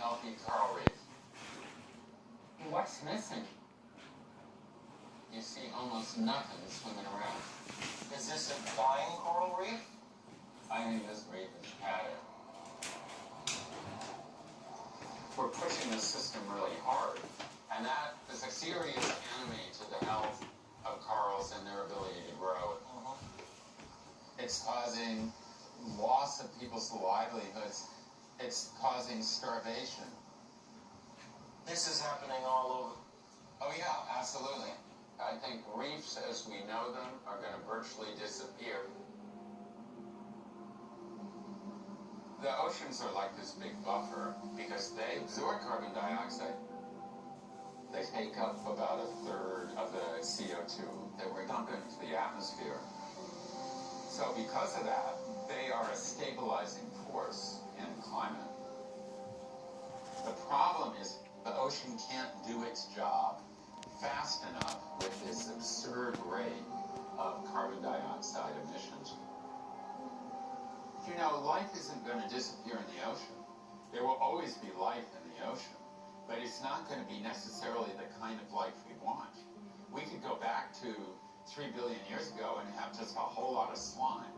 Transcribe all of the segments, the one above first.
healthy coral reef. What's missing? You see almost nothing swimming around. Is this a dying coral reef? I think this reef is padded. We're pushing the system really hard, and that is a serious enemy to the health of corals and their ability to grow. It's causing loss of people's livelihoods. It's causing starvation. This is happening all over. Oh yeah, absolutely. I think reefs as we know them are going to virtually disappear. The oceans are like this big buffer because they absorb carbon dioxide. They take up about a third of the CO2 that we're dumping into the atmosphere. So because of that, they are a stabilizing force in climate. The problem is the ocean can't do its job fast enough with this absurd rate of carbon dioxide emissions. You know, life isn't going to disappear in the ocean. There will always be life in the ocean, but it's not going to be necessarily the kind of life we want. We could go back to 3 billion years ago and have just a whole lot of slime.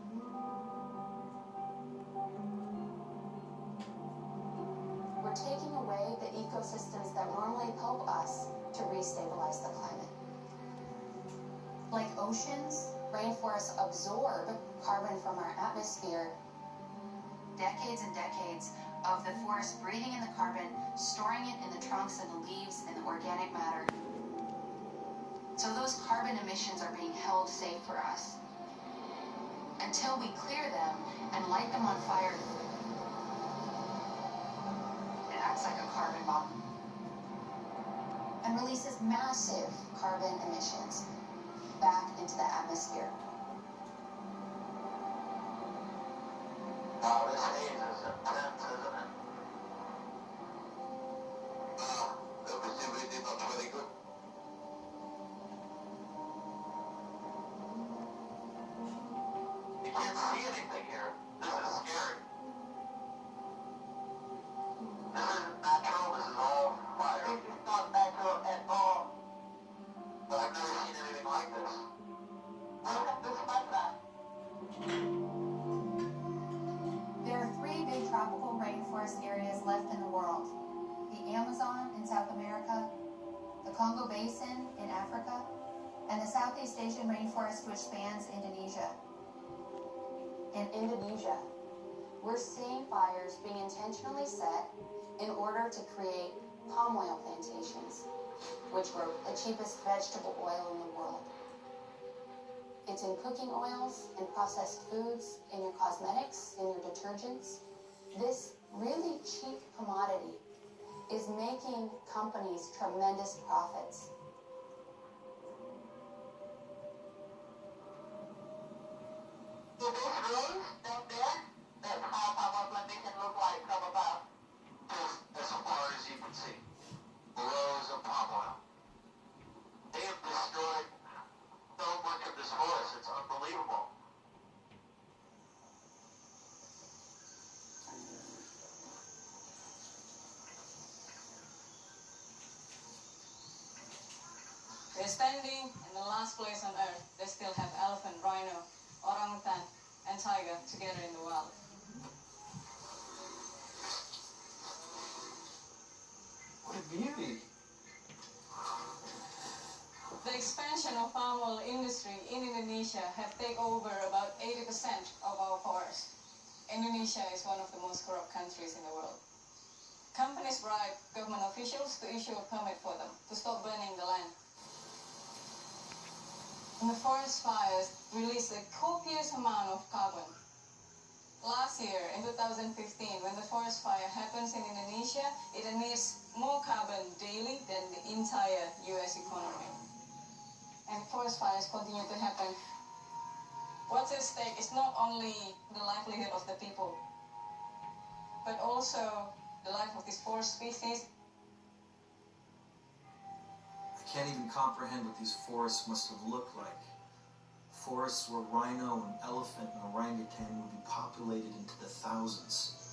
We're taking away the ecosystems that normally help us to restabilize the climate. Like oceans, rainforests absorb carbon from our atmosphere. Decades and decades of the forest breathing in the carbon, storing it in the trunks and the leaves and the organic matter. So those carbon emissions are being held safe for us. Until we clear them and light them on fire, it acts like a carbon bomb and releases massive carbon emissions back into the atmosphere. Wow, this haze is intense, isn't it? The visibility looks really good. You can't see anything here. This is scary. This isn't natural, this is all fire. It's not natural at all. But I've never seen anything like this. Look at this like that. There are 3 big tropical rainforest areas left in the world. The Amazon in South America, the Congo Basin in Africa, and the Southeast Asian rainforest which spans Indonesia. In Indonesia, we're seeing fires being intentionally set in order to create palm oil plantations, which grow the cheapest vegetable oil in the world. It's in cooking oils, in processed foods, in your cosmetics, in your detergents. This really cheap commodity is making companies tremendous profits. So those rows down there, that's how power plantation look like from above. As far as you can see, rows of palm oil. They have destroyed so much of this forest, it's unbelievable. We're standing in the last place on earth that still have elephant, rhino, orangutan, and tiger together in the wild. What a beauty! The expansion of palm oil industry in Indonesia have taken over about 80% of our forest. Indonesia is one of the most corrupt countries in the world. Companies bribe government officials to issue a permit for them to stop burning the land. And the forest fires release a copious amount of carbon. Last year, in 2015, when the forest fire happens in Indonesia, it emits more carbon daily than the entire US economy. And forest fires continue to happen. What's at stake is not only the livelihood of the people, but also the life of this forest species. I can't even comprehend what these forests must have looked like. Forests where rhino and elephant and orangutan would be populated into the thousands.